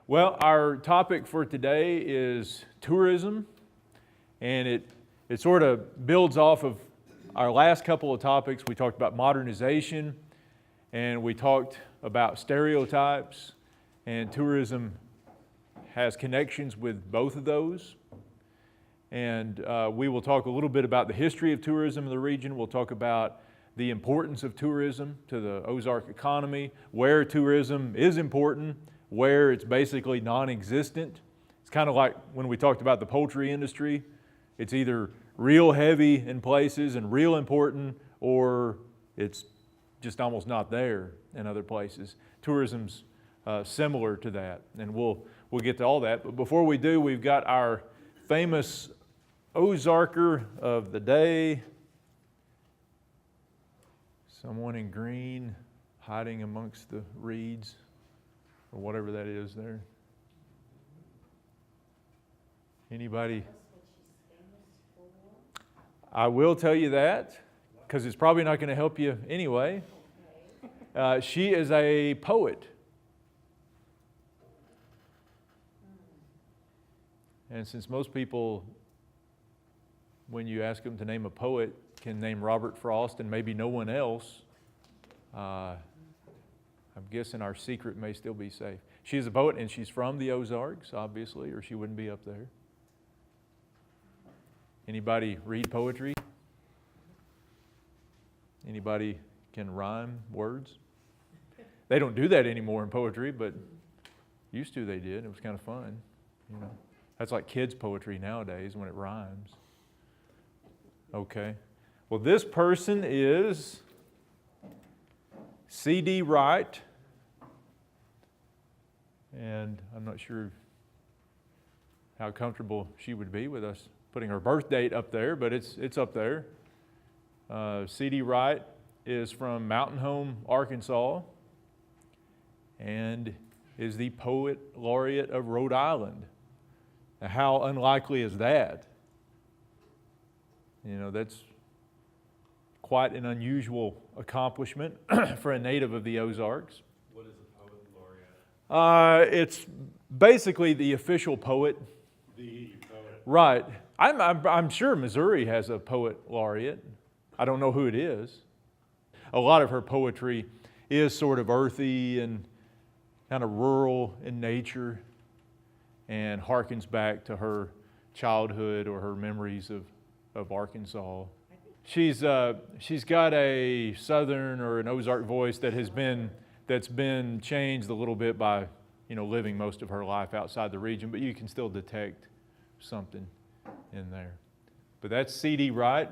Well, our topic for today is tourism, and it sort of builds off of our last couple of topics. We talked about modernization, and we talked about stereotypes, and tourism has connections with both of those. And we will talk a little bit about the history of tourism in the region. We'll talk about the importance of tourism to the Ozark economy, where tourism is important, where it's basically non-existent. It's kind of like when we talked about the poultry industry. It's either real heavy in places and real important, or it's just almost not there in other places. Tourism's similar to that, and we'll get to all that. But before we do, we've got our famous Ozarker of the day. Someone in green hiding amongst the reeds, or whatever that is there. Anybody? I will tell you that, because it's probably not going to help you anyway. She is a poet. And since most people, when you ask them to name a poet, can name Robert Frost and maybe no one else, I'm guessing our secret may still be safe. She's a poet, and she's from the Ozarks, obviously, or she wouldn't be up there. Anybody read poetry? Anybody can rhyme words? They don't do that anymore in poetry, but used to they did. It was kind of fun, you know. That's like kids' poetry nowadays when it rhymes. Okay. Well, this person is C.D. Wright. And I'm not sure how comfortable she would be with us putting her birth date up there, but it's up there. C.D. Wright is from Mountain Home, Arkansas, and is the Poet Laureate of Rhode Island. Now, how unlikely is that? You know, that's quite an unusual accomplishment for a native of the Ozarks. What is a Poet Laureate? It's basically the official poet. The poet. Right. I'm sure Missouri has a Poet Laureate. I don't know who it is. A lot of her poetry is sort of earthy and kind of rural in nature, and harkens back to her childhood or her memories of Arkansas. She's got a Southern or an Ozark voice that's been changed a little bit by, you know, living most of her life outside the region, but you can still detect something in there. But that's C.D. Wright,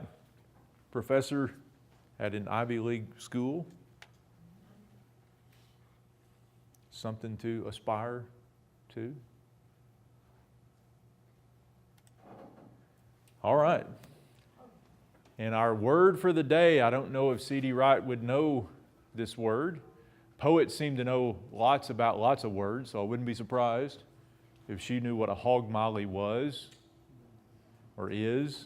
professor at an Ivy League school. Something to aspire to. All right. And our word for the day, I don't know if C.D. Wright would know this word. Poets seem to know lots about lots of words, so I wouldn't be surprised if she knew what a hog molly was or is. It's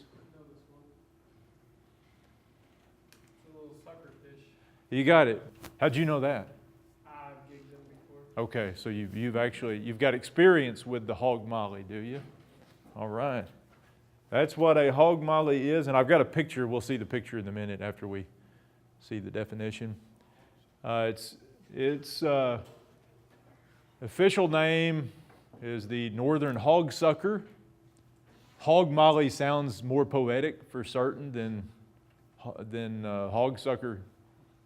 a little sucker fish. You got it. How'd you know that? I've gigged them before. Okay, so you've got experience with the hog molly, do you? All right. That's what a hog molly is, and I've got a picture. We'll see the picture in a minute after we see the definition. Its official name is the northern hog sucker. Hog molly sounds more poetic for certain than hog sucker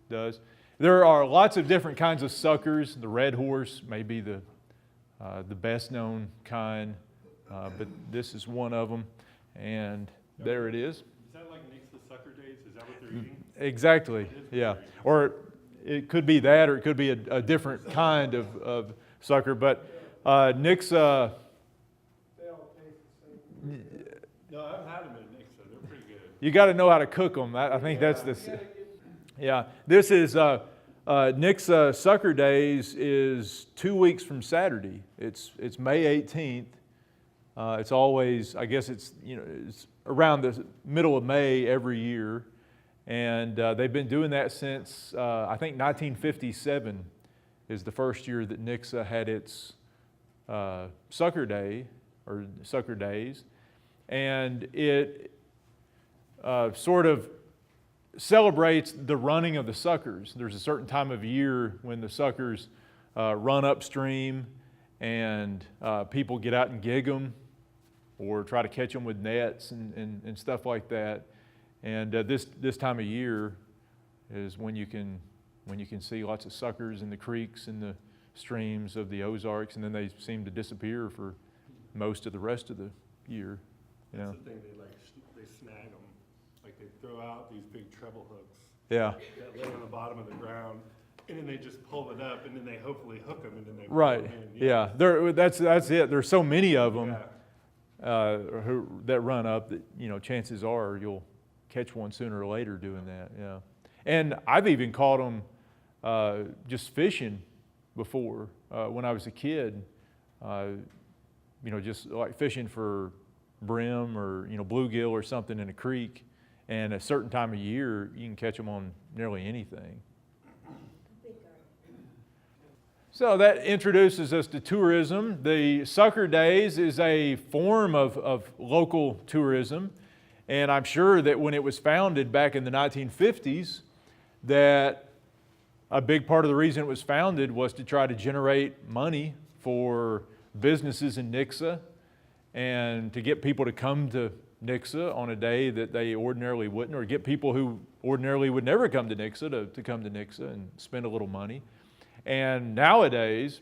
does. There are lots of different kinds of suckers. The red horse may be the best known kind, but this is one of them. And there it is. Is that like Nick's the Sucker Days? Is that what they're eating? Exactly, yeah. Or it could be that, or it could be a different kind of sucker. But Nick's... They all taste the same. No, I've had them at Nick's, so they're pretty good. You got to know how to cook them. I think that's the... Yeah, this is... Nick's Sucker Days is 2 weeks from Saturday. It's May 18th. It's always, I guess it's around the middle of May every year. And they've been doing that since, I think 1957 is the first year that Nixa had its Sucker Day or Sucker Days, and it sort of celebrates the running of the suckers. There's a certain time of year when the suckers run upstream, and people get out and gig them or try to catch them with nets and stuff like that. And this time of year is when you can see lots of suckers in the creeks and the streams of the Ozarks, and then they seem to disappear for most of the rest of the year. You know? That's the thing, they snag them. Like they throw out these big treble hooks Yeah. that lay on the bottom of the ground, and then they just pull it up, and then they hopefully hook them, and then they Right. pull them in. Yeah. That's it. There's so many of them Yeah. that run up that chances are you'll catch one sooner or later doing that. Yeah. And I've even caught them just fishing before when I was a kid. Just like fishing for brim or bluegill or something in a creek. And a certain time of year, you can catch them on nearly anything. So that introduces us to tourism. The Sucker Days is a form of local tourism. And I'm sure that when it was founded back in the 1950s, that a big part of the reason it was founded was to try to generate money for businesses in Nixa and to get people to come to Nixa on a day that they ordinarily wouldn't, or get people who ordinarily would never come to Nixa to come to Nixa and spend a little money. And nowadays,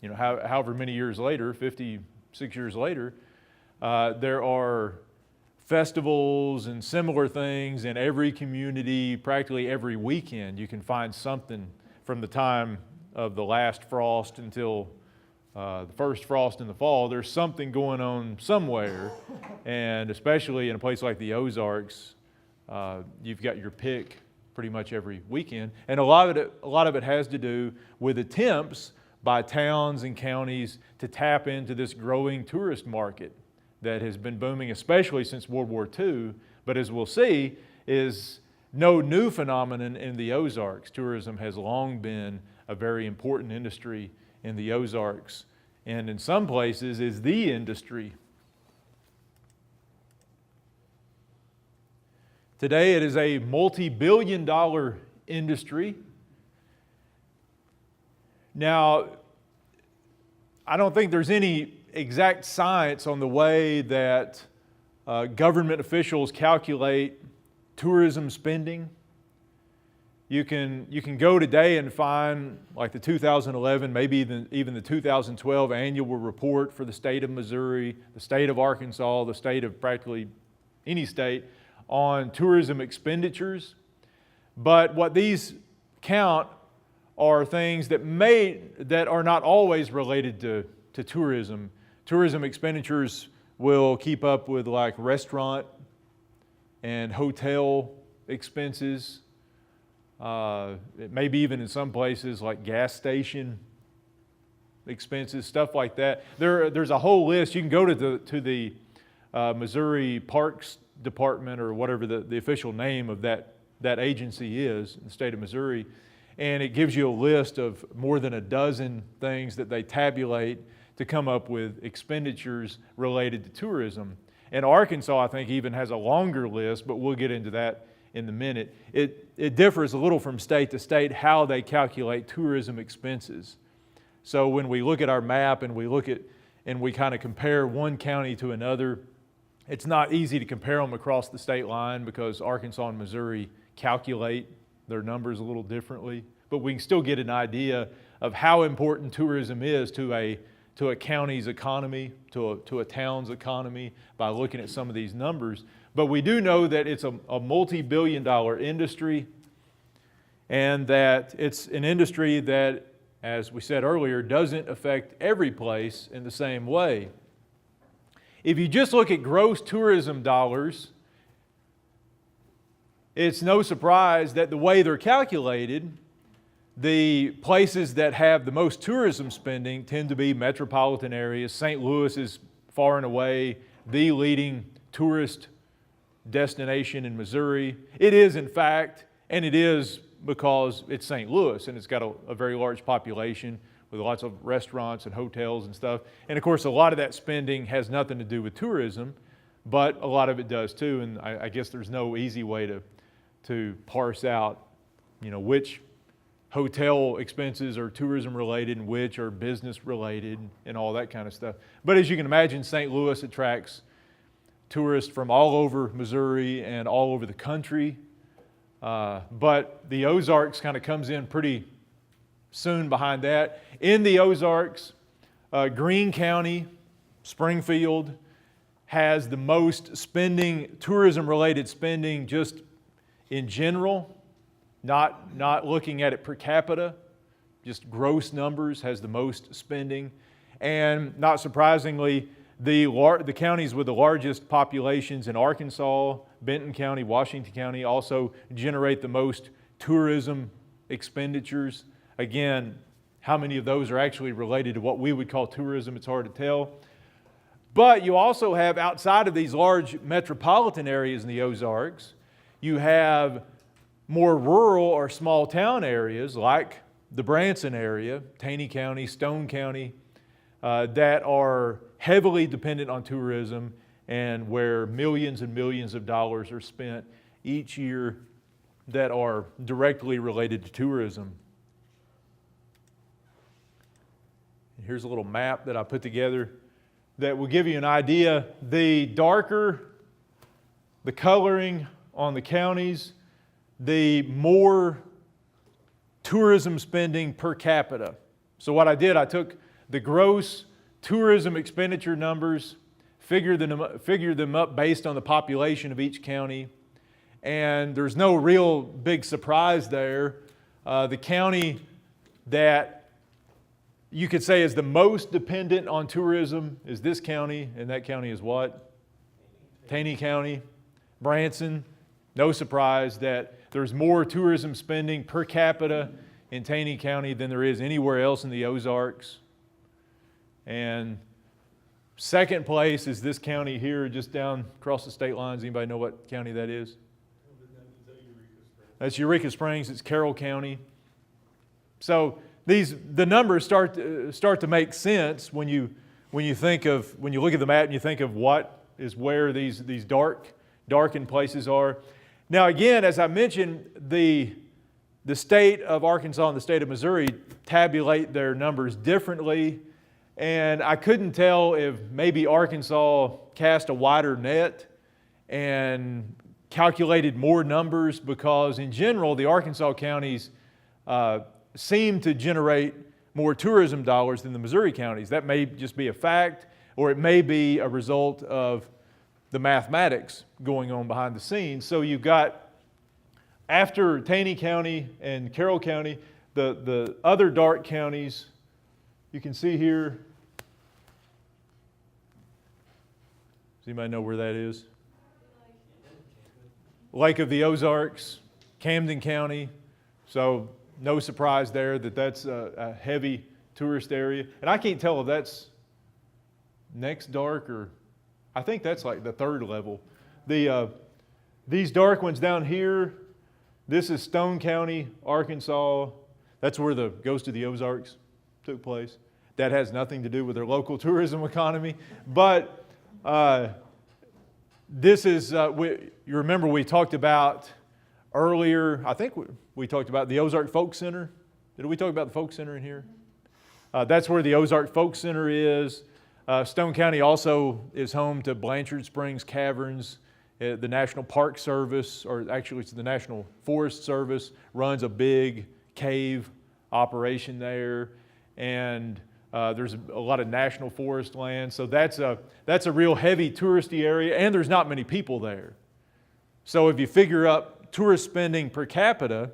however many years later, 56 years later, there are festivals and similar things in every community. Practically every weekend you can find something from the time of the last frost until the first frost in the fall. There's something going on somewhere, and especially in a place like the Ozarks, you've got your pick pretty much every weekend. And a lot of it has to do with attempts by towns and counties to tap into this growing tourist market that has been booming, especially since World War II, but as we'll see, is no new phenomenon in the Ozarks. Tourism has long been a very important industry in the Ozarks, and in some places is the industry. Today it is a multi-billion-dollar industry. Now, I don't think there's any exact science on the way that government officials calculate tourism spending. You can go today and find like the 2011, maybe even the 2012 annual report for the state of Missouri, the state of Arkansas, the state of practically any state on tourism expenditures. But what these count are things that are not always related to tourism. Tourism expenditures will keep up with like restaurant and hotel expenses. Maybe even in some places like gas station expenses, stuff like that. There's a whole list. You can go to the Missouri Parks Department, or whatever the official name of that agency is in the state of Missouri, and it gives you a list of more than a dozen things that they tabulate to come up with expenditures related to tourism. And Arkansas, I think, even has a longer list, but we'll get into that in a minute. It differs a little from state to state how they calculate tourism expenses. So when we look at our map and we kind of compare one county to another, it's not easy to compare them across the state line because Arkansas and Missouri calculate their numbers a little differently. But we can still get an idea of how important tourism is to a county's economy, to a town's economy by looking at some of these numbers. But we do know that it's a multi-billion-dollar industry, and that it's an industry that, as we said earlier, doesn't affect every place in the same way. If you just look at gross tourism dollars, it's no surprise that the way they're calculated, the places that have the most tourism spending tend to be metropolitan areas. St. Louis is far and away the leading tourist destination in Missouri. It is, in fact, and it is because it's St. Louis and it's got a very large population with lots of restaurants and hotels and stuff. And of course, a lot of that spending has nothing to do with tourism, but a lot of it does too. And I guess there's no easy way to parse out, which hotel expenses are tourism related and which are business related and all that kind of stuff. But as you can imagine, St. Louis attracts tourists from all over Missouri and all over the country. But the Ozarks kind of comes in pretty soon behind that. In the Ozarks, Greene County, Springfield, has the most spending, tourism-related spending just in general, not looking at it per capita, just gross numbers, has the most spending. And not surprisingly, the counties with the largest populations in Arkansas, Benton County, Washington County also generate the most tourism expenditures. Again, how many of those are actually related to what we would call tourism, it's hard to tell. But you also have, outside of these large metropolitan areas in the Ozarks, you have more rural or small town areas like the Branson area, Taney County, Stone County, that are heavily dependent on tourism and where millions and millions of dollars are spent each year that are directly related to tourism. Here's a little map that I put together that will give you an idea. The darker the coloring on the counties, the more tourism spending per capita. So what I did, I took the gross tourism expenditure numbers, figured them up based on the population of each county, and there's no real big surprise there. The county that you could say is the most dependent on tourism is this county, and that county is what? Taney County, Branson. No surprise that there's more tourism spending per capita in Taney County than there is anywhere else in the Ozarks. And second place is this county here, just down across the state lines. Anybody know what county that is? That's Eureka Springs. It's Carroll County. So the numbers start to make sense when you look at the map and you think of what is where these darkened places are. Now again, as I mentioned, the state of Arkansas and the state of Missouri tabulate their numbers differently, and I couldn't tell if maybe Arkansas cast a wider net and calculated more numbers, because in general the Arkansas counties seem to generate more tourism dollars than the Missouri counties. That may just be a fact, or it may be a result of the mathematics going on behind the scenes. So you've got, after Taney County and Carroll County, the other dark counties, you can see here. Does anybody know where that is? Lake of the Ozarks, Camden County. So no surprise there that that's a heavy tourist area. And I can't tell if that's next dark or, I think that's like the third level. These dark ones down here, this is Stone County, Arkansas. That's where the Ghost of the Ozarks took place. That has nothing to do with their local tourism economy. But this is, you remember we talked about earlier, I think we talked about the Ozark Folk Center. Did we talk about the Folk Center in here? That's where the Ozark Folk Center is. Stone County also is home to Blanchard Springs Caverns. The National Park Service, or actually it's the National Forest Service, runs a big cave operation there. And there's a lot of national forest land. So that's a real heavy touristy area, and there's not many people there. So if you figure up tourist spending per capita,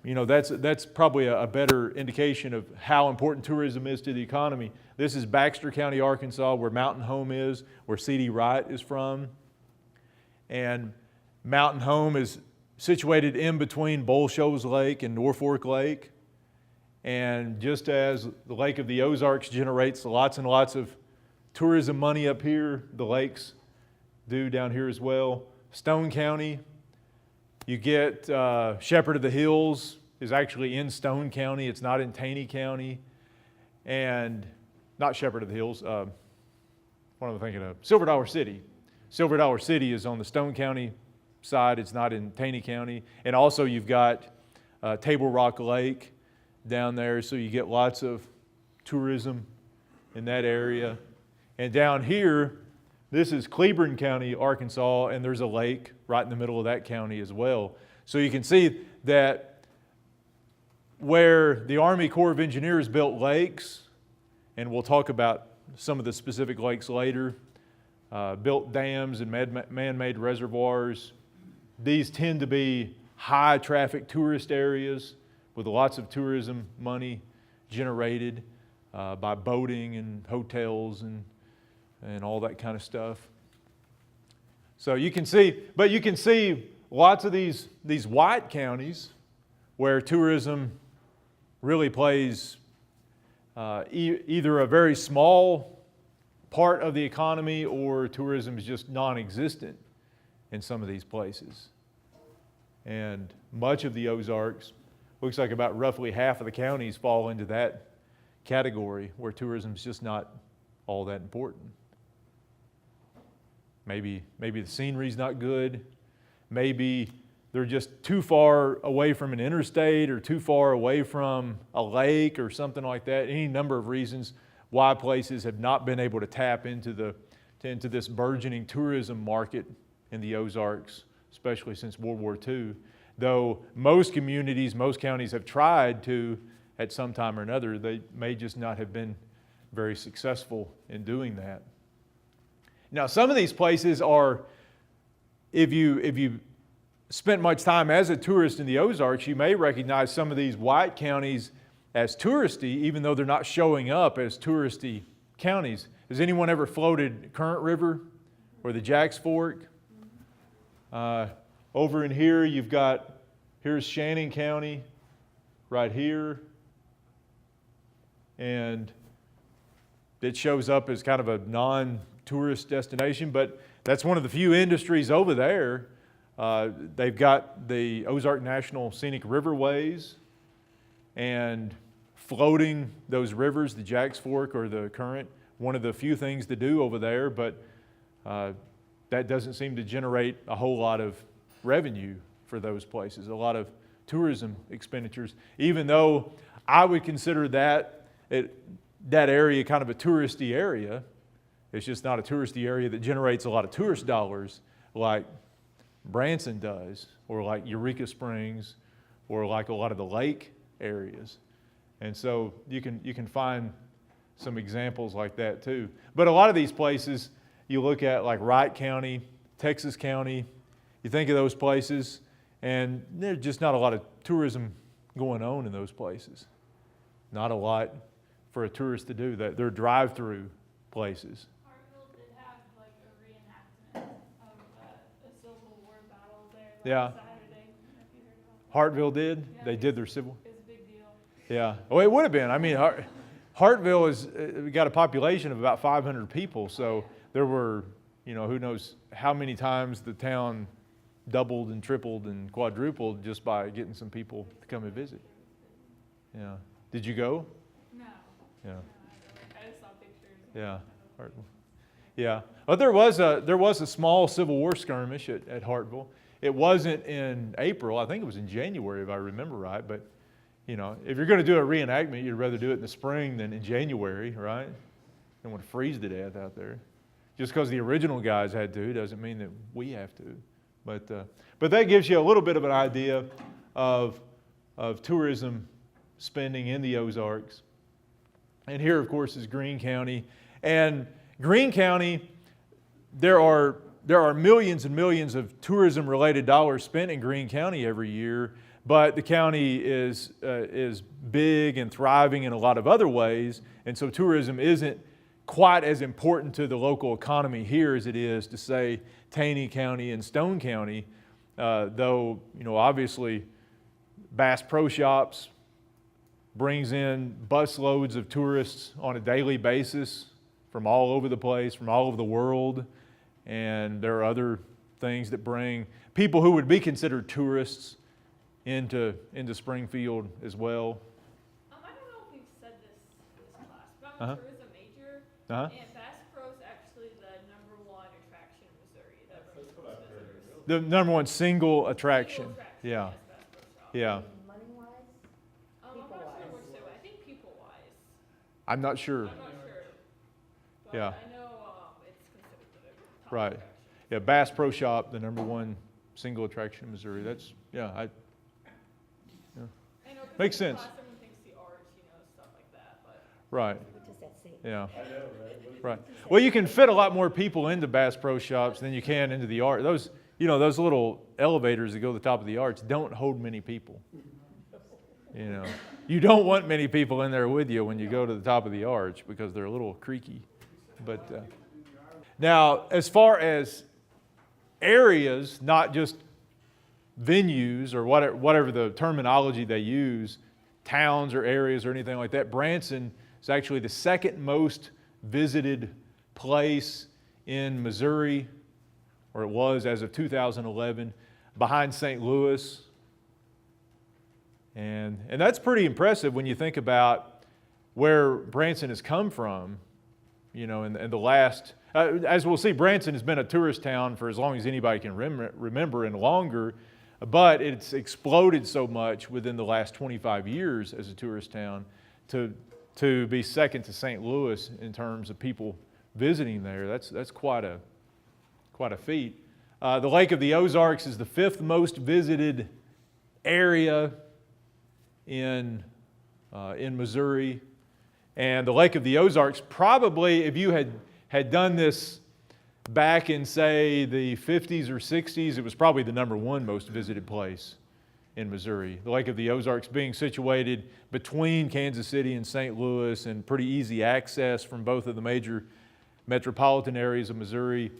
that's probably a better indication of how important tourism is to the economy. This is Baxter County, Arkansas, where Mountain Home is, where C.D. Wright is from. And Mountain Home is situated in between Bull Shoals Lake and Norfolk Lake. And just as the Lake of the Ozarks generates lots and lots of tourism money up here, the lakes do down here as well. Stone County, you get Shepherd of the Hills is actually in Stone County. It's not in Taney County. and not Shepherd of the Hills. What am I thinking of? Silver Dollar City. Silver Dollar City is on the Stone County side. It's not in Taney County. And also you've got Table Rock Lake down there, so you get lots of tourism in that area. And down here, this is Cleburne County, Arkansas, and there's a lake right in the middle of that county as well. So you can see that where the Army Corps of Engineers built lakes, and we'll talk about some of the specific lakes later, built dams and man-made reservoirs. These tend to be high-traffic tourist areas with lots of tourism money generated by boating and hotels and all that kind of stuff. So you can see, but you can see lots of these white counties where tourism really plays either a very small part of the economy or tourism is just non-existent in some of these places. And much of the Ozarks, looks like about roughly half of the counties fall into that category where tourism is just not all that important. Maybe the scenery's not good. Maybe they're just too far away from an interstate or too far away from a lake or something like that. Any number of reasons why places have not been able to tap into this burgeoning tourism market in the Ozarks, especially since World War II. Though most communities, most counties have tried to at some time or another, they may just not have been very successful in doing that. Now, some of these places are, if you spent much time as a tourist in the Ozarks, you may recognize some of these white counties as touristy, even though they're not showing up as touristy counties. Has anyone ever floated Current River or the Jacks Fork? Over in here, here's Shannon County, right here. And it shows up as kind of a non-tourist destination, but that's one of the few industries over there. They've got the Ozark National Scenic Riverways, and floating those rivers, the Jacks Fork or the Current, one of the few things to do over there, but that doesn't seem to generate a whole lot of revenue for those places, a lot of tourism expenditures, even though I would consider that area kind of a touristy area. It's just not a touristy area that generates a lot of tourist dollars like Branson does, or like Eureka Springs, or like a lot of the lake areas. And so you can find some examples like that too. But a lot of these places, you look at like Wright County, Texas County, you think of those places, and there's just not a lot of tourism going on in those places. Not a lot for a tourist to do. That they're drive-through places. Hartville did have like a reenactment of a Civil War battle there Yeah. Saturday. I don't know if you heard about that. Hartville did? Yeah, They did their civil? It was a big deal. Yeah. Well, it would have been. I mean, Hartville is got a population of about 500 people, so there were, who knows how many times the town doubled and tripled and quadrupled just by getting some people to come and visit. Yeah. Did you go? No. Yeah. No, I just saw pictures. Yeah. Hartville. Yeah. Well, there was a small Civil War skirmish at Hartville. It wasn't in April. I think it was in January, if I remember right. But, if you're going to do a reenactment, you'd rather do it in the spring than in January, right? You don't want to freeze to death out there. Just because the original guys had to doesn't mean that we have to. But that gives you a little bit of an idea of tourism spending in the Ozarks. And here, of course, is Greene County. And Greene County, there are millions and millions of tourism-related dollars spent in Greene County every year, but the county is big and thriving in a lot of other ways, and so tourism isn't quite as important to the local economy here as it is to, say, Taney County and Stone County, though, obviously Bass Pro Shops brings in busloads of tourists on a daily basis from all over the place, from all over the world, and there are other things that bring people who would be considered tourists into Springfield as well. I don't know if we've said this class Uh-huh. tourism major, Uh-huh. and Bass Pro's actually the #1 attraction in Missouri that brings That's what most I've heard. visitors. The number one single attraction. Single attraction, Yeah. yes, Bass Pro Shop. Yeah. Money-wise? I'm not sure People-wise. which way, but I think people-wise. I'm not sure. I'm not sure. But Yeah. I know it's considered the top Right. attraction. Yeah, Bass Pro Shop, the number one single attraction in Missouri. That's, yeah, I know, 'cause Makes in sense. class everyone thinks the arts, stuff like that, but. right, What does that say? yeah, I know, right? right. Well, you can fit a lot more people into Bass Pro Shops than you can into the art. Those little elevators that go to the top of the arch don't hold many people. You don't want many people in there with you when you go to the top of the arch because they're a little creaky. But now, as far as areas, not just venues or whatever the terminology they use, towns or areas or anything like that, Branson is actually the second most visited place in Missouri, or it was as of 2011, behind St. Louis. And that's pretty impressive when you think about where Branson has come from, in the last, as we'll see, Branson has been a tourist town for as long as anybody can remember and longer, but it's exploded so much within the last 25 years as a tourist town to be second to St. Louis in terms of people visiting there. That's quite a feat. The Lake of the Ozarks is the 5th most visited area in Missouri. And the Lake of the Ozarks, probably, if you had done this back in, say, the 50s or 60s, it was probably the #1 most visited place in Missouri. The Lake of the Ozarks being situated between Kansas City and St. Louis and pretty easy access from both of the major metropolitan areas of Missouri,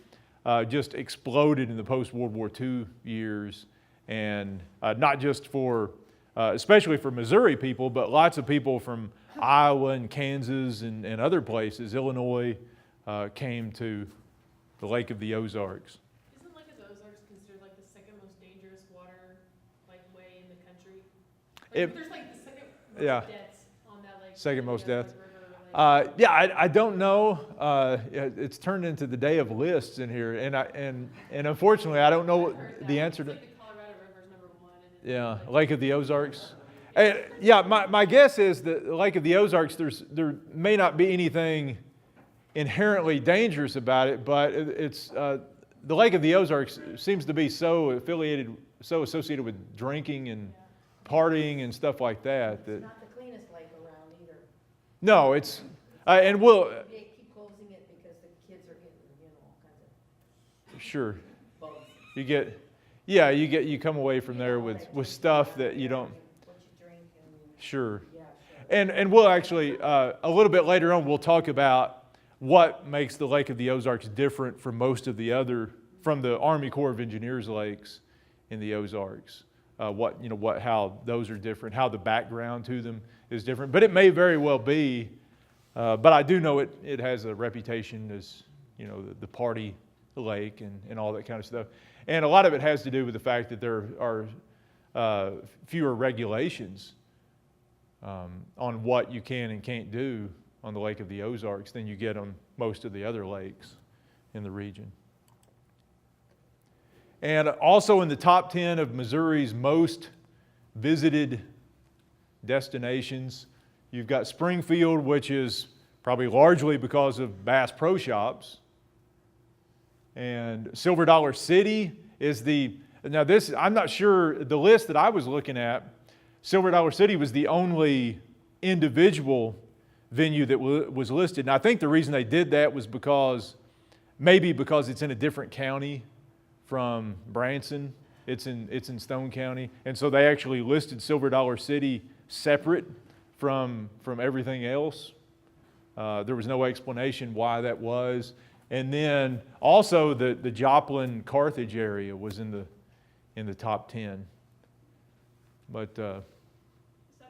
just exploded in the post-World War II years. And not just for, especially for Missouri people, but lots of people from Iowa and Kansas and other places, Illinois, came to the Lake of the Ozarks. Isn't Lake of the Ozarks considered like the second most dangerous water way in the country? There's like the second most Yeah. deaths on that lake. Second most Like, deaths. river, Yeah, I don't know. It's turned into the day of lists in here, and unfortunately, I don't know what the answer to. It's like the Colorado River's #1. And then Yeah, Lake of the Ozarks. Yeah, my guess is that the Lake of the Ozarks, there may not be anything inherently dangerous about it, but it's the Lake of the Ozarks seems to be so associated with drinking and partying and stuff like that. It's not the cleanest lake around either. No, it's and we'll They keep closing it because the kids are getting, all kinds of sure bugs. you come away from there with stuff that you don't. What you drink and, Sure. yeah, sure. And we'll actually, a little bit later on, we'll talk about what makes the Lake of the Ozarks different from most of from the Army Corps of Engineers lakes in the Ozarks. How those are different, how the background to them is different. But it may very well be, but I do know it has a reputation as, the party lake and all that kind of stuff. And a lot of it has to do with the fact that there are fewer regulations on what you can and can't do on the Lake of the Ozarks than you get on most of the other lakes in the region. And also in the top 10 of Missouri's most visited destinations, you've got Springfield, which is probably largely because of Bass Pro Shops. And Silver Dollar City is I'm not sure, the list that I was looking at, Silver Dollar City was the only individual venue that was listed. And I think the reason they did that was maybe because it's in a different county from Branson. It's in Stone County. And so they actually listed Silver Dollar City separate from everything else. There was no explanation why that was. And then also the Joplin Carthage area was in the top 10. But Is that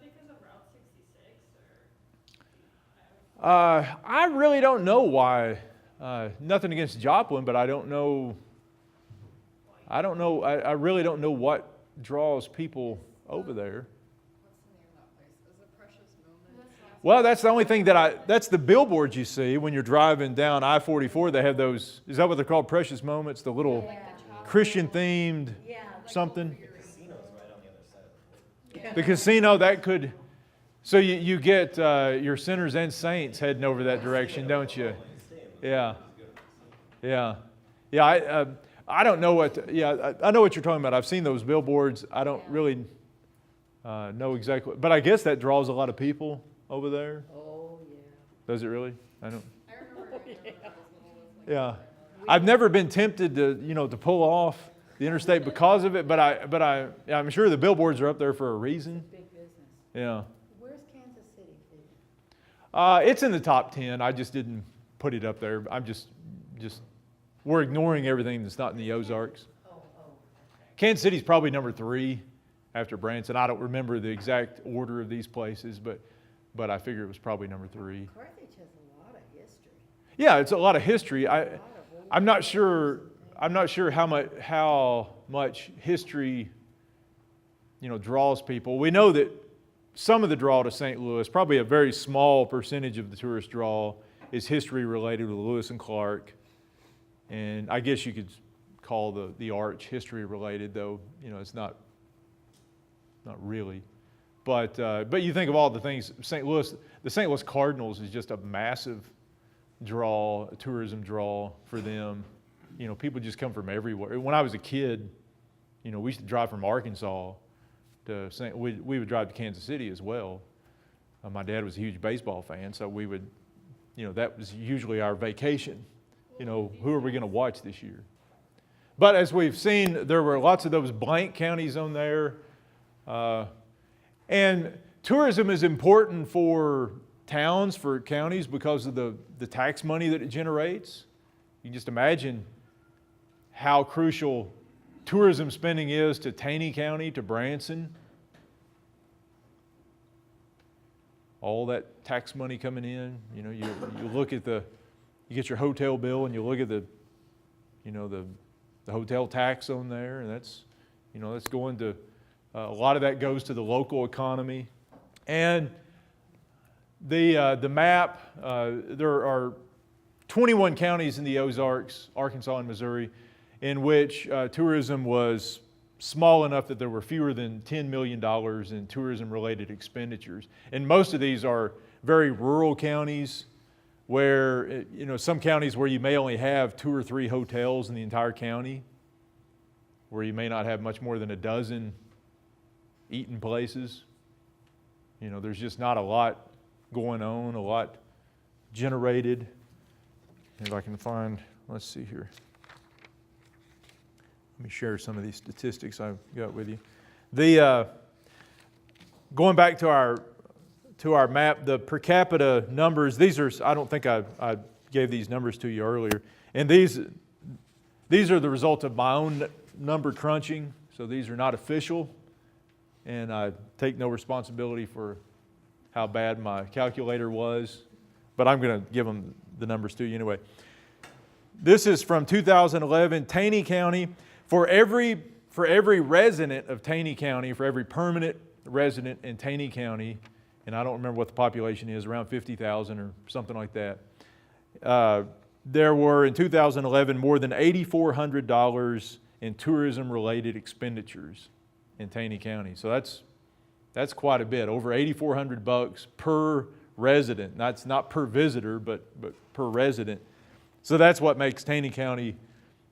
because of Route 66 or? I really don't know why. Nothing against Joplin, but I don't know. I really don't know what draws people over there. What's the name of that place? Is it Precious Moment? Well, that's the only thing that's the billboards you see when you're driving down I-44. They have those, is that what they're called, precious moments? The little Yeah. Christian-themed Yeah. something? Casino's right on the other side of the pole. The casino, that could, so you get your sinners and saints heading over that direction, don't you? Yeah. Yeah. Yeah, I don't know what, I know what you're talking about. I've seen those billboards. I don't really know exactly, but I guess that draws a lot of people over there. Oh, yeah. Does it really? I don't. I remember going to those little, like, Yeah. I've never been tempted to pull off the interstate because of it, but I'm sure the billboards are up there for a reason. Big business. Yeah. Where's Kansas City fit? It's in the top 10. I just didn't put it up there. I'm just we're ignoring everything that's not in the Ozarks. Oh. Kansas City's probably number 3 after Branson. I don't remember the exact order of these places, but I figure it was probably number 3. Carthage has a lot of history. Yeah, it's a lot of history. A lot of old I'm not sure how much history draws people. We know that some of the draw to St. Louis, probably a very small percentage of the tourist draw, is history related to Lewis and Clark. And I guess you could call the arch history related, though it's not really. But you think of all the things. St. Louis, the St. Louis Cardinals is just a massive draw, a tourism draw for them. People just come from everywhere. When I was a kid, we used to drive from Arkansas to we would drive to Kansas City as well. My dad was a huge baseball fan, so we would, that was usually our vacation. Who are we going to watch this year? But as we've seen, there were lots of those blank counties on there. And tourism is important for towns, for counties, because of the tax money that it generates. You can just imagine how crucial tourism spending is to Taney County, to Branson. All that tax money coming in, you look at you get your hotel bill and you look at the hotel tax on there, and that's going to, a lot of that goes to the local economy. And the map, there are 21 counties in the Ozarks, Arkansas and Missouri, in which tourism was small enough that there were fewer than $10 million in tourism-related expenditures. And most of these are very rural counties where, some counties where you may only have 2 or 3 hotels in the entire county, where you may not have much more than a dozen eating places. There's just not a lot going on, a lot generated. If I can find, let's see here. Let me share some of these statistics I've got with you. Going back to our map, the per capita numbers, these are, I don't think I gave these numbers to you earlier. And these are the result of my own number crunching, so these are not official. And I take no responsibility for how bad my calculator was, but I'm going to give them the numbers to you anyway. This is from 2011, Taney County. For every resident of Taney County, for every permanent resident in Taney County, and I don't remember what the population is, around 50,000 or something like that, there were in 2011 more than $8,400 in tourism-related expenditures in Taney County. So that's quite a bit, over $8,400 per resident. That's not per visitor, but per resident. So that's what makes Taney County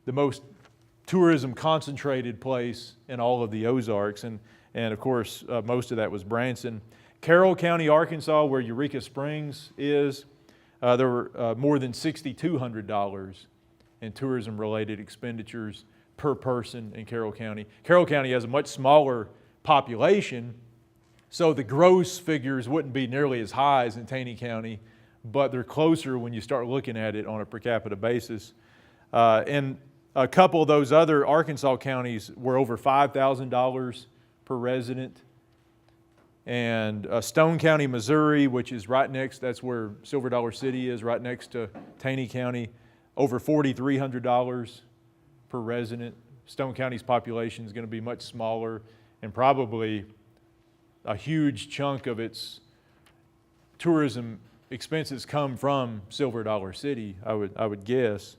the most tourism concentrated place in all of the Ozarks. And of course, most of that was Branson. Carroll County, Arkansas, where Eureka Springs is, there were more than $6,200 in tourism-related expenditures per person in Carroll County. Carroll County has a much smaller population, so the gross figures wouldn't be nearly as high as in Taney County, but they're closer when you start looking at it on a per capita basis. And a couple of those other Arkansas counties were over $5,000 per resident. And Stone County, Missouri, which is right next, that's where Silver Dollar City is, right next to Taney County, over $4,300 per resident. Stone County's population is going to be much smaller, and probably a huge chunk of its tourism expenses come from Silver Dollar City, I would guess.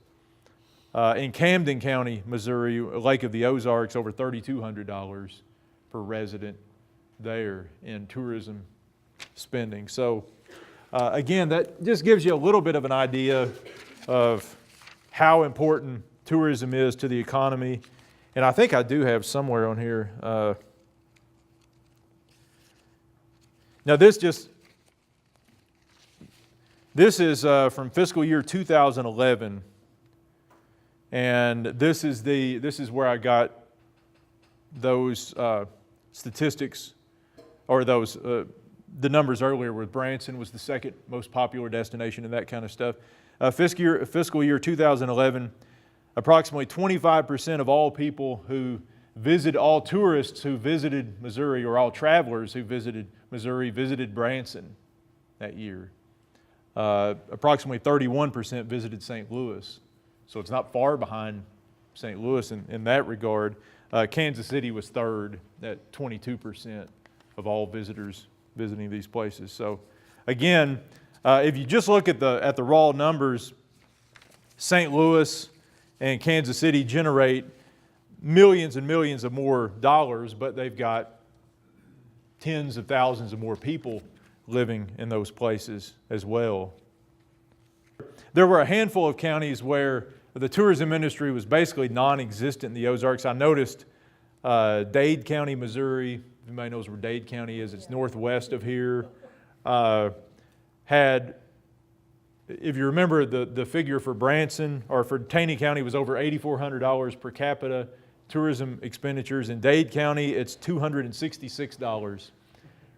In Camden County, Missouri, Lake of the Ozarks, over $3,200 per resident there in tourism spending. So again, that just gives you a little bit of an idea of how important tourism is to the economy. And I think I do have somewhere on here. Now this is from fiscal year 2011, and this is where I got those statistics, or those the numbers earlier, where Branson was the second most popular destination and that kind of stuff. Fiscal year 2011, approximately 25% of all people who visited, all tourists who visited Missouri, or all travelers who visited Missouri, visited Branson that year. Approximately 31% visited St. Louis. So it's not far behind St. Louis in that regard. Kansas City was third at 22% of all visitors visiting these places. So again, if you just look at the raw numbers, St. Louis and Kansas City generate millions and millions of more dollars, but they've got tens of thousands of more people living in those places as well. There were a handful of counties where the tourism industry was basically non-existent in the Ozarks. I noticed Dade County, Missouri, everybody knows where Dade County is, it's northwest of here, had, if you remember, the figure for Branson, or for Taney County, was over $8,400 per capita tourism expenditures. In Dade County, it's $266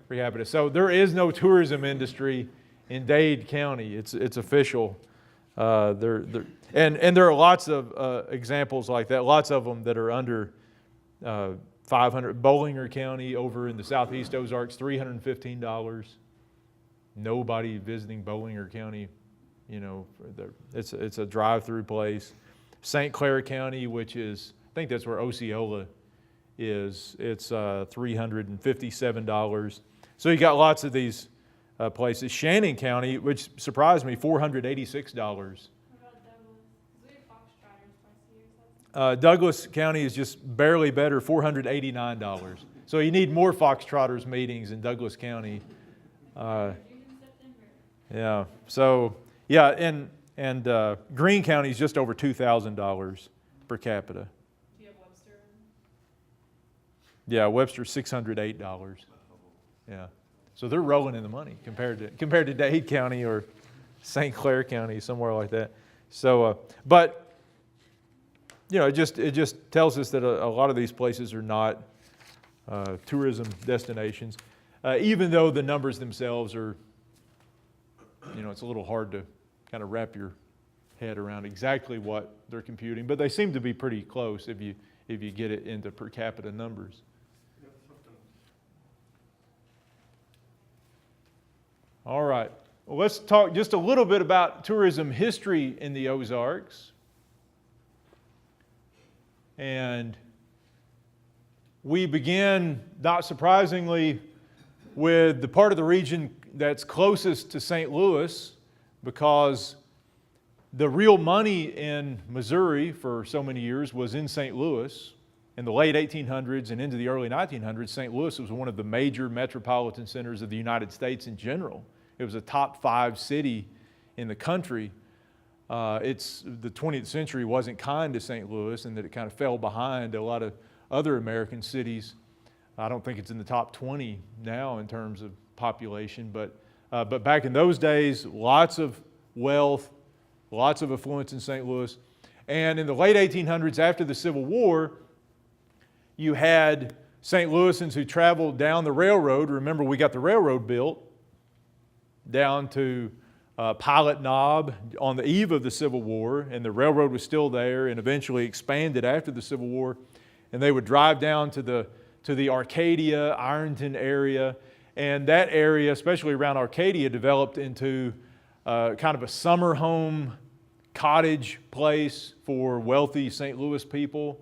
per capita. So there is no tourism industry in Dade County. It's official. And there are lots of examples like that, lots of them that are under 500. Bollinger County over in the southeast Ozarks, $315. Nobody visiting Bollinger County, it's a drive-through place. St. Clair County, which is, I think that's where Osceola is, it's $357. So you got lots of these places. Shannon County, which surprised me, $486. What about Douglas? 'Cause we have Foxtrotters twice a year, so that's Douglas County is just barely better, $489. So you need more Foxtrotters meetings in Douglas County. June and September. Yeah. So yeah, and Greene County is just over $2,000 per capita. Do you have Webster? Yeah, Webster $608. Yeah. So they're rolling in the money compared to Dade County or St. Clair County, somewhere like that. So, but it just tells us that a lot of these places are not tourism destinations, even though the numbers themselves are, it's a little hard to kind of wrap your head around exactly what they're computing, but they seem to be pretty close if you get it into per capita numbers. All right. Well, let's talk just a little bit about tourism history in the Ozarks. And we begin, not surprisingly, with the part of the region that's closest to St. Louis, because the real money in Missouri for so many years was in St. Louis. In the late 1800s and into the early 1900s, St. Louis was one of the major metropolitan centers of the United States in general. It was a top 5 city in the country. The 20th century wasn't kind to St. Louis, and that it kind of fell behind a lot of other American cities. I don't think it's in the top 20 now in terms of population, but back in those days, lots of wealth, lots of affluence in St. Louis. And in the late 1800s, after the Civil War, you had St. Louisans who traveled down the railroad. Remember, we got the railroad built down to Pilot Knob on the eve of the Civil War, and the railroad was still there and eventually expanded after the Civil War. And they would drive down to the Arcadia, Ironton area, and that area, especially around Arcadia, developed into kind of a summer home cottage place for wealthy St. Louis people.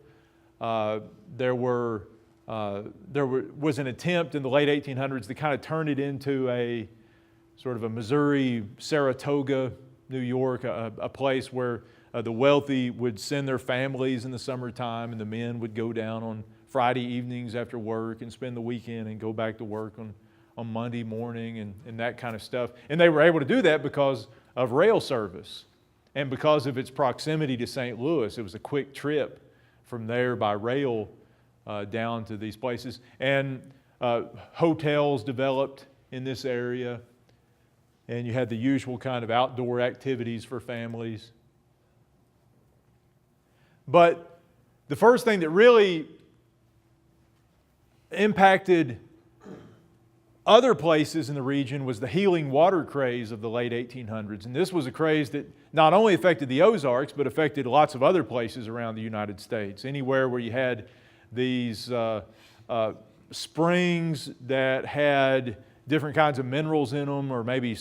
There was an attempt in the late 1800s to kind of turn it into a sort of a Missouri, Saratoga, New York, a place where the wealthy would send their families in the summertime, and the men would go down on Friday evenings after work and spend the weekend and go back to work on Monday morning and that kind of stuff. And they were able to do that because of rail service and because of its proximity to St. Louis. It was a quick trip from there by rail down to these places. And hotels developed in this area, and you had the usual kind of outdoor activities for families. But the first thing that really impacted other places in the region was the healing water craze of the late 1800s. And this was a craze that not only affected the Ozarks, but affected lots of other places around the United States. Anywhere where you had these springs that had different kinds of minerals in them, or maybe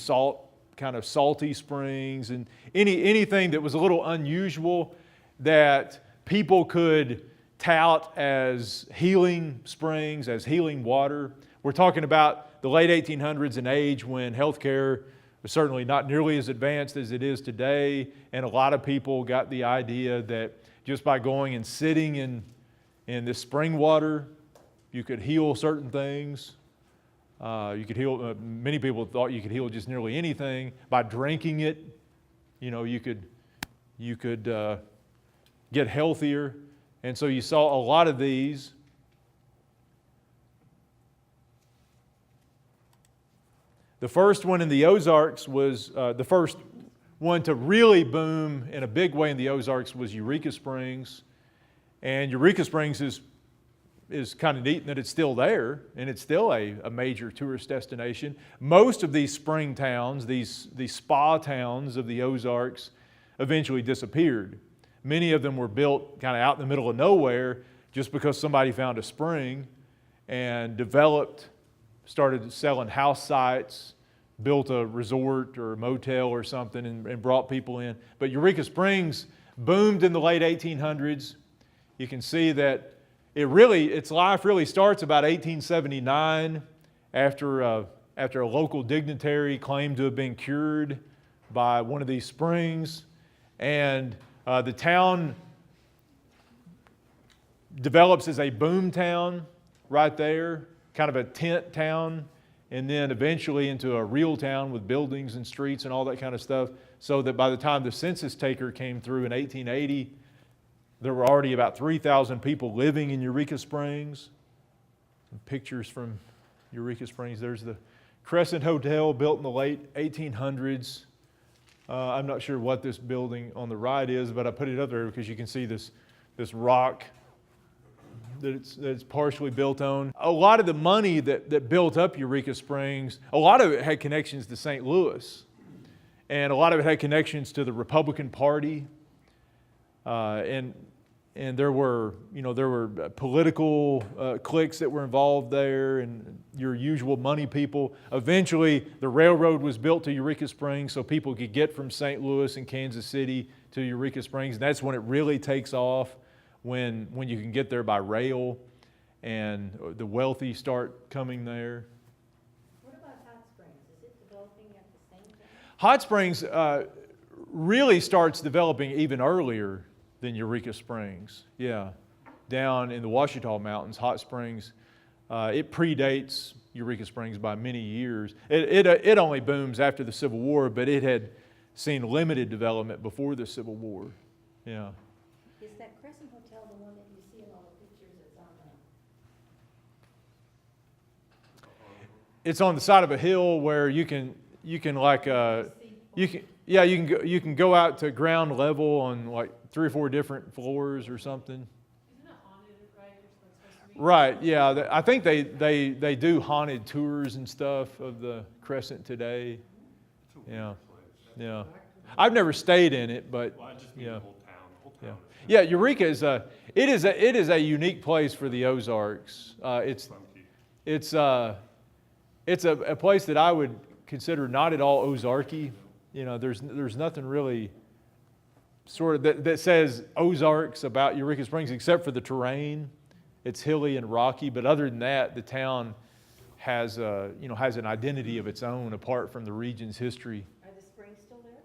kind of salty springs, and anything that was a little unusual that people could tout as healing springs, as healing water. We're talking about the late 1800s, an age when healthcare was certainly not nearly as advanced as it is today, and a lot of people got the idea that just by going and sitting in this spring water, you could heal certain things. You could heal. Many people thought you could heal just nearly anything by drinking it. You know, you could get healthier, and so you saw a lot of these. The first one in the Ozarks was the first one to really boom in a big way in the Ozarks was Eureka Springs, and Eureka Springs is kind of neat in that it's still there, and it's still a major tourist destination. Most of these spring towns, these spa towns of the Ozarks, eventually disappeared. Many of them were built kind of out in the middle of nowhere just because somebody found a spring and started selling house sites, built a resort or a motel or something and brought people in. But Eureka Springs boomed in the late 1800s. You can see that its life really starts about 1879 after a local dignitary claimed to have been cured by one of these springs. And the town develops as a boom town right there, kind of a tent town, and then eventually into a real town with buildings and streets and all that kind of stuff, so that by the time the census taker came through in 1880, there were already about 3,000 people living in Eureka Springs. Some pictures from Eureka Springs. There's the Crescent Hotel, built in the late 1800s. I'm not sure what this building on the right is, but I put it up there because you can see this rock that it's partially built on. A lot of the money that built up Eureka Springs, a lot of it had connections to St. Louis, and a lot of it had connections to the Republican Party, and there were political cliques that were involved there, and your usual money people. Eventually, the railroad was built to Eureka Springs so people could get from St. Louis and Kansas City to Eureka Springs. And that's when it really takes off, when you can get there by rail, and the wealthy start coming there. What about Hot Springs? Is it developing at the same time? Hot Springs really starts developing even earlier than Eureka Springs. Yeah, down in the Ouachita Mountains, Hot Springs, it predates Eureka Springs by many years. It only booms after the Civil War, but it had seen limited development before the Civil War. Yeah. Is that Crescent Hotel the one that you see in all the pictures that's on the? It's on the side of a hill where you can go out to ground level on like 3 or 4 different floors or something. Isn't it haunted, right? Or supposed to be? Right, yeah. I think they do haunted tours and stuff of the Crescent today. Yeah, yeah. I've never stayed in it, but Well, I just mean yeah. the whole town. The whole Yeah, town yeah. Eureka is a unique place for the Ozarks. is funky. It's a place that I would consider not at all Ozarky. You know, there's nothing really sort of that says Ozarks about Eureka Springs except for the terrain. It's hilly and rocky, but other than that, the town has an identity of its own apart from the region's history. Are the springs still there?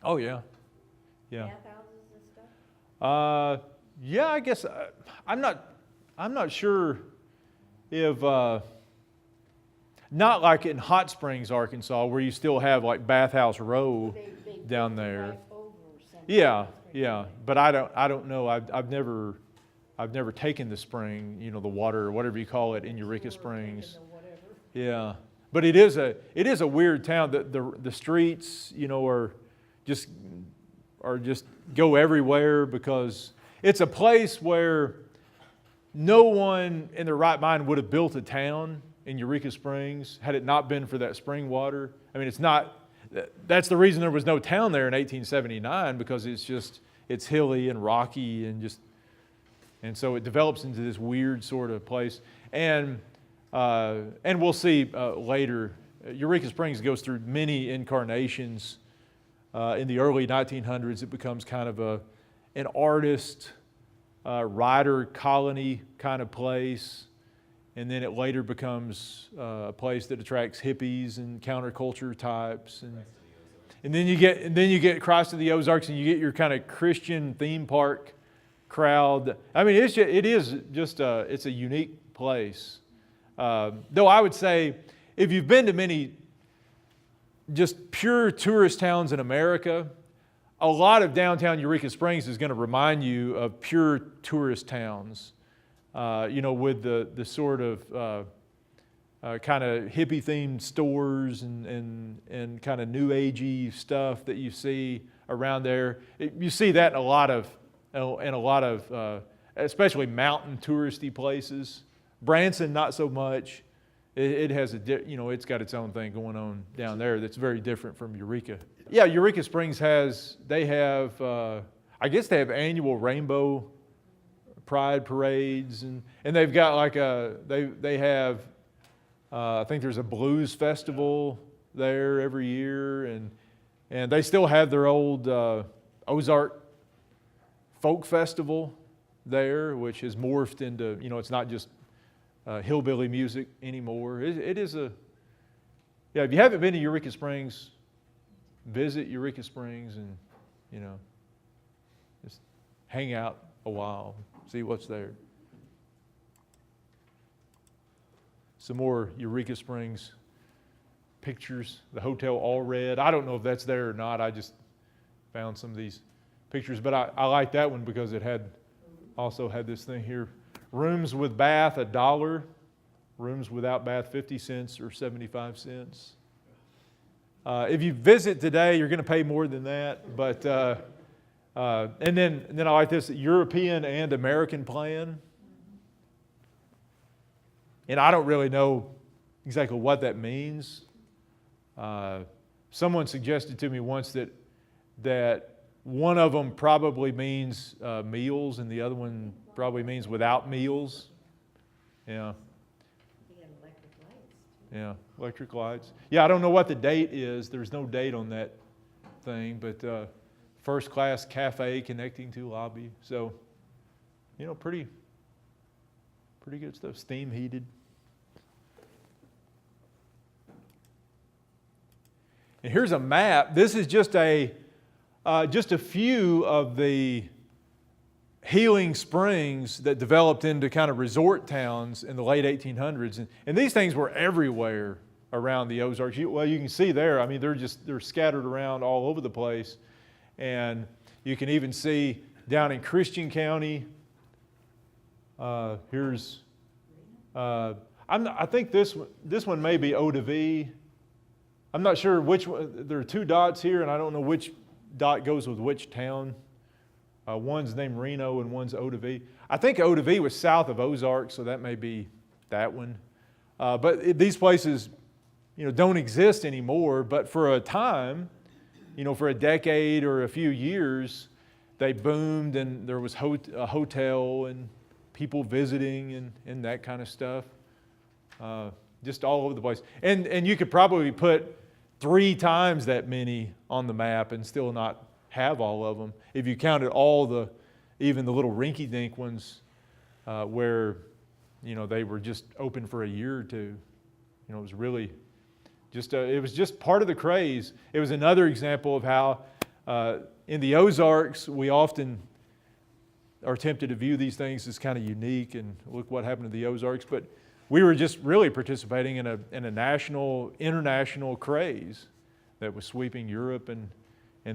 Oh yeah, yeah. Bathhouses and stuff? Yeah, I guess I'm not sure if not like in Hot Springs, Arkansas, where you still have like Bathhouse Row They down built the there. drive over something. Yeah, yeah, but I don't know. I've never taken the spring, the water or whatever you call it in Eureka Springs. Taking the whatever. Yeah, but it is a weird town. The streets, are just go everywhere because it's a place where no one in their right mind would have built a town in Eureka Springs had it not been for that spring water. I mean, that's the reason there was no town there in 1879, because it's hilly and rocky and so it develops into this weird sort of place. And we'll see later, Eureka Springs goes through many incarnations. In the early 1900s, it becomes kind of an artist, writer colony kind of place. And then it later becomes a place that attracts hippies and counterculture types. And then you get across to the Ozarks and you get your kind of Christian theme park crowd. I mean, it's a unique place. Though I would say, if you've been to many just pure tourist towns in America, a lot of downtown Eureka Springs is going to remind you of pure tourist towns. With the sort of kind of hippie-themed stores and kind of new agey stuff that you see around there. You see that in a lot of especially mountain touristy places. Branson, not so much. It has it's got its own thing going on down there that's very different from Eureka. Yeah, Eureka Springs I guess they have annual rainbow pride parades, and they've got like they have I think there's a blues festival there every year, and they still have their old Ozark folk festival there, which has morphed into it's not just hillbilly music anymore. It is if you haven't been to Eureka Springs, visit Eureka Springs and just hang out a while. See what's there. Some more Eureka Springs pictures. The Hotel All Red. I don't know if that's there or not. I just found some of these pictures. But I like that one because it also had this thing here. Rooms with bath, $1. Rooms without bath, 50 cents or 75 cents. If you visit today, you're going to pay more than that. But and then I like this European and American plan. And I don't really know exactly what that means. Someone suggested to me once that one of them probably means meals and the other one probably means without meals. Yeah. They have electric lights. Yeah, electric lights. Yeah, I don't know what the date is. There's no date on that thing, but first class cafe connecting to lobby. So, pretty good stuff. Steam heated. And here's a map. This is just a few of the healing springs that developed into kind of resort towns in the late 1800s. And these things were everywhere around the Ozarks. You can see there, I mean, they're scattered around all over the place. And you can even see down in Christian County, I think this one may be O to V. I'm not sure which one. There are two dots here, and I don't know which dot goes with which town. One's named Reno and one's O to V. I think O to V was south of Ozark, so that may be that one. But these places, don't exist anymore. But for a time, for a decade or a few years, they boomed, and there was a hotel and people visiting and that kind of stuff. Just all over the place. And you could probably put 3 times that many on the map and still not have all of them if you counted even the little rinky-dink ones where they were just open for a year or two. It was really it was just part of the craze. It was another example of how in the Ozarks we often are tempted to view these things as kind of unique and look what happened to the Ozarks, but we were just really participating in a national, international craze that was sweeping Europe and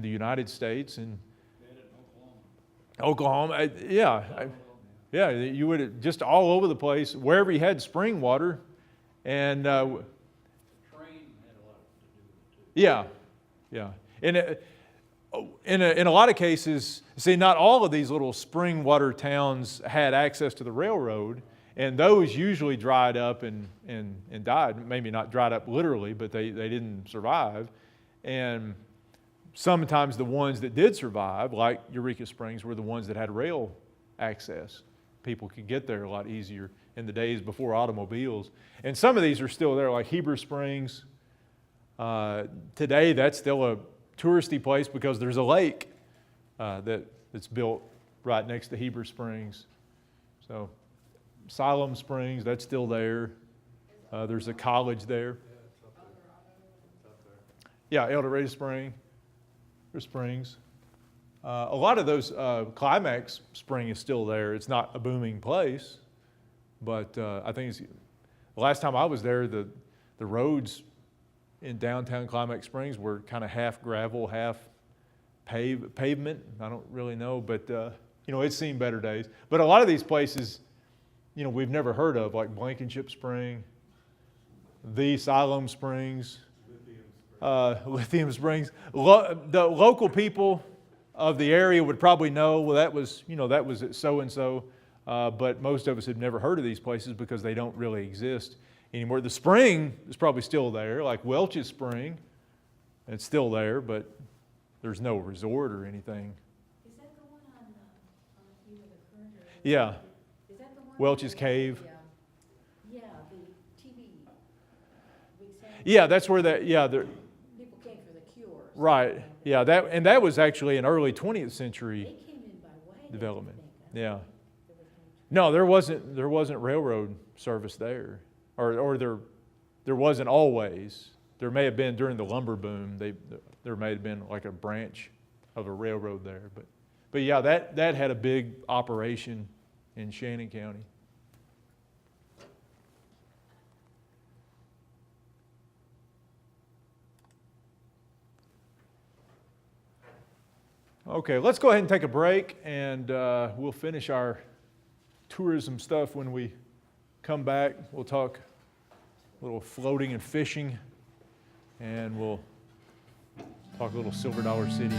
the United States and Oklahoma. Yeah, you would just all over the place, wherever you had spring water, and Train had a lot to do with it too. yeah. And in a lot of cases, see, not all of these little spring water towns had access to the railroad, and those usually dried up and died. Maybe not dried up literally, but they didn't survive. And sometimes the ones that did survive, like Eureka Springs, were the ones that had rail access. People could get there a lot easier in the days before automobiles. And some of these are still there, like Heber Springs. Today, that's still a touristy place because there's a lake that's built right next to Heber Springs. So Siloam Springs, that's still there. There's a college there. Yeah, El Dorado Springs. A lot of those, Climax Spring is still there. It's not a booming place, but I think the last time I was there, the roads in downtown Climax Springs were kind of half gravel, half pavement. I don't really know, but it's seen better days. But a lot of these places, we've never heard of, like Blankenship Spring, the Siloam Springs, Lithium Springs. The local people of the area would probably know, well, that was at so-and-so, but most of us have never heard of these places because they don't really exist anymore. The spring is probably still there, like Welch's Spring. It's still there, but there's no resort or anything. Is that the one on either the current or? Yeah, Is that the one? Welch's Cave. Yeah, the TV. Yeah, that's where People came for the cures. right. Yeah, that was actually an early 20th century They came in by wagon. development. I think. Yeah. No, there wasn't railroad service there, or there wasn't always. There may have been during the lumber boom. There may have been like a branch of a railroad there, but yeah, that had a big operation in Shannon County. Okay, let's go ahead and take a break, and we'll finish our tourism stuff when we come back. We'll talk a little floating and fishing, and we'll talk a little Silver Dollar City.